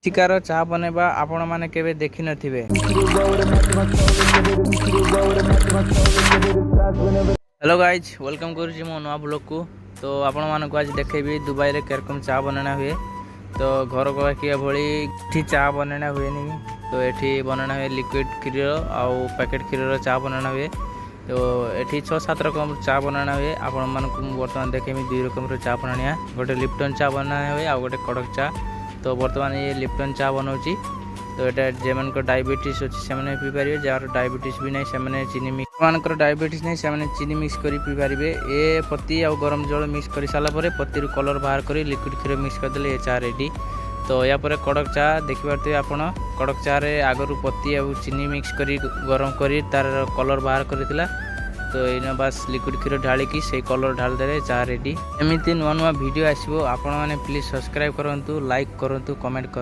ଏଠିକାର ଚାହା ବନେଇବା ଆପଣମାନେ କେବେ ଦେଖିନଥିବେ। हेलो गाइज वेलकम करुँची मो नुआ ब्लॉग को। तो आपण मानक आज देखेबी दुबई रे केरकम चा बनना हुए। तो घर को किया भली एठी चा बनना हुए नहीं। तो एठी बनना हुए लिक्विड क्षीर आउ पैकेट क्षीर चा बनना हुए। तो एठी 6-7 रकम चा बनना हुए। आपण मानक वर्तमान देखेबी 2 रकम रो चा बनानिया। गोटे लिप्टन चा बनना हुए आ गोटे कड़क चा। तो वर्तमान ये लिप्टन चा बनाऊँगी। तो ये जेमन को डायबिटीज अच्छी से पी पारे, जार डायबिटीज भी नहीं से चीनी मिक्स मानकर डायबिटीज नहीं से चीनी मिक्स कर पी पारे। ए पत्ती आ गरम जल मिक्स कर सारापर पत्ती कलर बाहर कर लिक्विड क्षीर मिक्स करदे ये चा रेडी। तो या पर कड़क चा देखिपे आपण कड़क चा रे आगरू पत्ती आ चीनी मिक्स कर गरम कर तार कलर बाहर करथिला। तो ये बास लिक्विड क्षीर ढालिकी से कलर ढाल दे चा रेडी। एमती नुआ नुआ वीडियो आसो, आपण मैंने प्लीज सब्सक्राइब करूँ, लाइक करूँ, कमेंट करूँ।